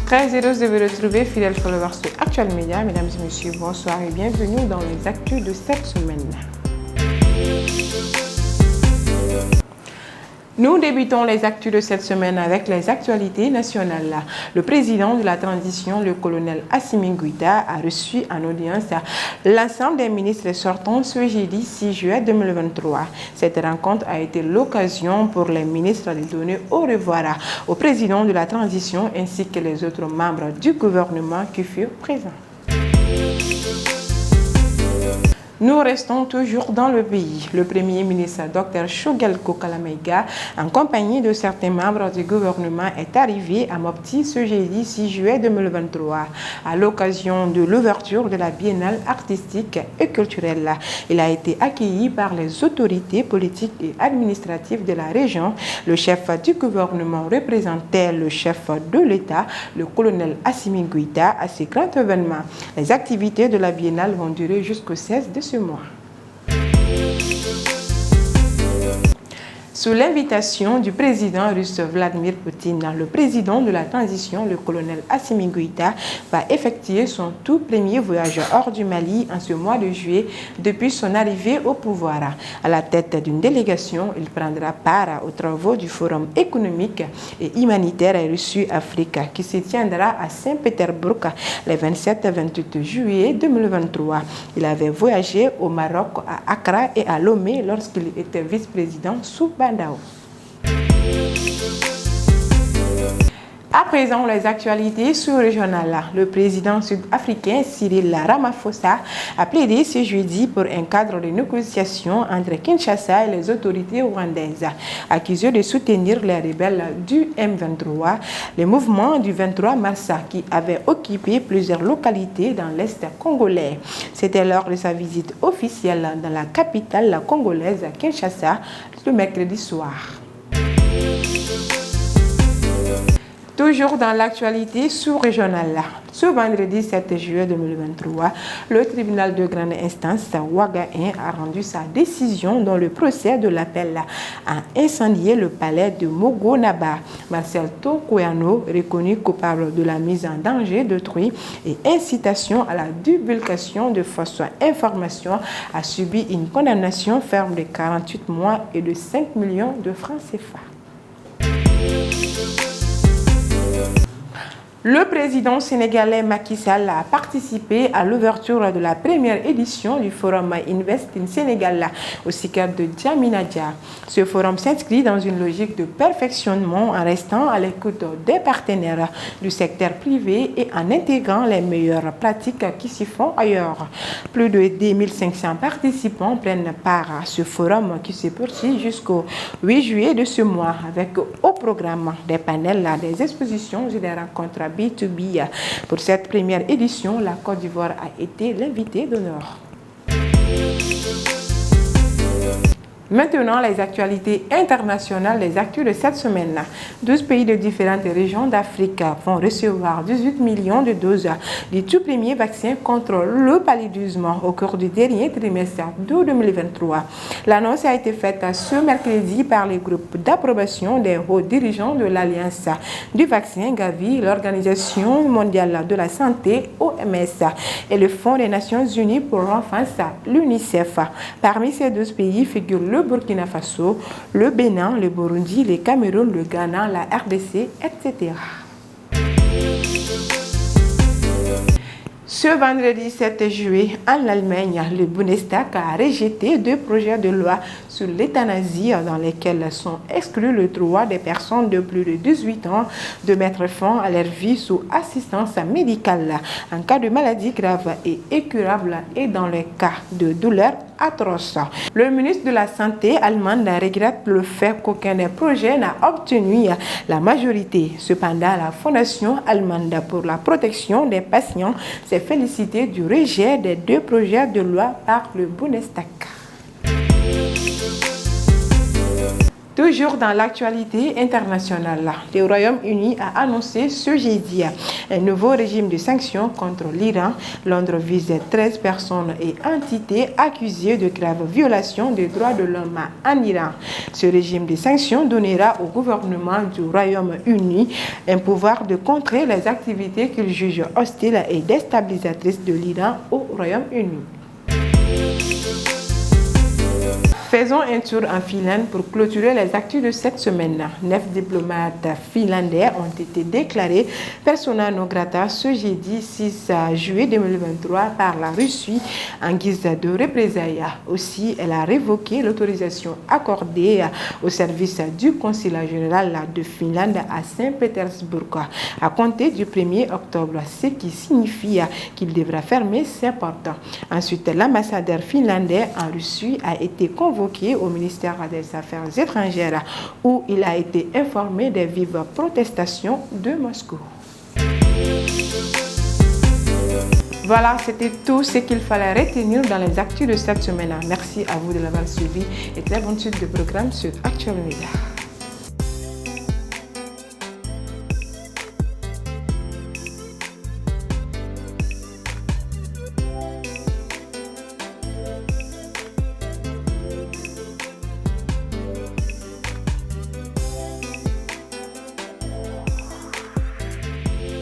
Très heureuse de vous retrouver, fidèles followers sur Actual Media. Mesdames et messieurs, bonsoir et bienvenue dans les actus de cette semaine. Nous débutons les actus de cette semaine avec les actualités nationales. Le président de la transition, le colonel Assimi Goïta, a reçu en audience l'ensemble des ministres sortants ce jeudi 6 juillet 2023. Cette rencontre a été l'occasion pour les ministres de donner au revoir au président de la transition ainsi que les autres membres du gouvernement qui furent présents. Nous restons toujours dans le pays. Le Premier ministre Dr Choguel Koukalamega, en compagnie de certains membres du gouvernement, est arrivé à Mopti ce jeudi 6 juillet 2023 à l'occasion de l'ouverture de la Biennale artistique et culturelle. Il a été accueilli par les autorités politiques et administratives de la région. Le chef du gouvernement représentait le chef de l'État, le colonel Assimi Goïta, à ce grand événement. Les activités de la Biennale vont durer jusqu'au 16 de ce mois. Sous l'invitation du président russe Vladimir Poutine, le président de la transition, le colonel Assimi Goïta, va effectuer son tout premier voyage hors du Mali en ce mois de juillet depuis son arrivée au pouvoir. À la tête d'une délégation, il prendra part aux travaux du Forum économique et humanitaire Russie-Afrique qui se tiendra à Saint-Pétersbourg les 27 et 28 juillet 2023. Il avait voyagé au Maroc, à Accra et à Lomé lorsqu'il était vice-président sous Bandao. À présent, les actualités sous-régionales. Le président sud-africain Cyril Ramaphosa a plaidé ce jeudi pour un cadre de négociation entre Kinshasa et les autorités rwandaises, accusés de soutenir les rebelles du M23, le mouvement du 23 mars qui avait occupé plusieurs localités dans l'Est congolais. C'était lors de sa visite officielle dans la capitale congolaise, Kinshasa, le mercredi soir. Toujours dans l'actualité sous-régionale, ce vendredi 7 juillet 2023, le tribunal de grande instance Ouaga 1 a rendu sa décision dans le procès de l'appel à incendier le palais de Mogonaba. Marcel Tokouano, reconnu coupable de la mise en danger d'autrui et incitation à la divulgation de fausses informations, a subi une condamnation ferme de 48 mois et de 5 millions de francs CFA. Le président sénégalais Macky Sall a participé à l'ouverture de la première édition du forum Invest in Sénégal au CICAD de Djaminadia. Ce forum s'inscrit dans une logique de perfectionnement en restant à l'écoute des partenaires du secteur privé et en intégrant les meilleures pratiques qui s'y font ailleurs. Plus de 2500 participants prennent part à ce forum qui se poursuit jusqu'au 8 juillet de ce mois avec au programme des panels, des expositions et des rencontres B2B. Pour cette première édition, la Côte d'Ivoire a été l'invité d'honneur. Maintenant, les actualités internationales, les actus de cette semaine. 12 pays de différentes régions d'Afrique vont recevoir 18 millions de doses du tout premier vaccin contre le paludisme au cours du dernier trimestre de 2023. L'annonce a été faite ce mercredi par le groupe d'approbation des hauts dirigeants de l'Alliance du vaccin Gavi, l'Organisation mondiale de la santé, OMS, et le Fonds des Nations unies pour l'enfance, l'UNICEF. Parmi ces 12 pays figurent le Burkina Faso, le Bénin, le Burundi, le Cameroun, le Ghana, la RDC, etc. Ce vendredi 7 juillet, en Allemagne, le Bundestag a rejeté 2 projets de loi sur l'euthanasie dans lesquels sont exclus le droit des personnes de plus de 18 ans de mettre fin à leur vie sous assistance médicale en cas de maladie grave et incurable et dans les cas de douleur atroce. Le ministre de la Santé allemande regrette le fait qu'aucun des projets n'a obtenu la majorité. Cependant, la Fondation allemande pour la protection des patients s'est félicitée du rejet des 2 projets de loi par le Bundestag. Toujours dans l'actualité internationale, le Royaume-Uni a annoncé ce jeudi un nouveau régime de sanctions contre l'Iran. Londres vise 13 personnes et entités accusées de graves violations des droits de l'homme en Iran. Ce régime de sanctions donnera au gouvernement du Royaume-Uni un pouvoir de contrer les activités qu'il juge hostiles et déstabilisatrices de l'Iran au Royaume-Uni. Faisons un tour en Finlande pour clôturer les actus de cette semaine. 9 diplomates finlandais ont été déclarés persona non grata ce jeudi 6 juillet 2023 par la Russie en guise de représailles. Aussi, elle a révoqué l'autorisation accordée au service du consulat général de Finlande à Saint-Pétersbourg à compter du 1er octobre, ce qui signifie qu'il devra fermer ses portes. Ensuite, l'ambassadeur finlandais en Russie a été convoqué au ministère des Affaires étrangères où il a été informé des vives protestations de Moscou. Voilà, c'était tout ce qu'il fallait retenir dans les actus de cette semaine. Merci à vous de l'avoir suivi et très bonne suite de programme sur Actuel Média.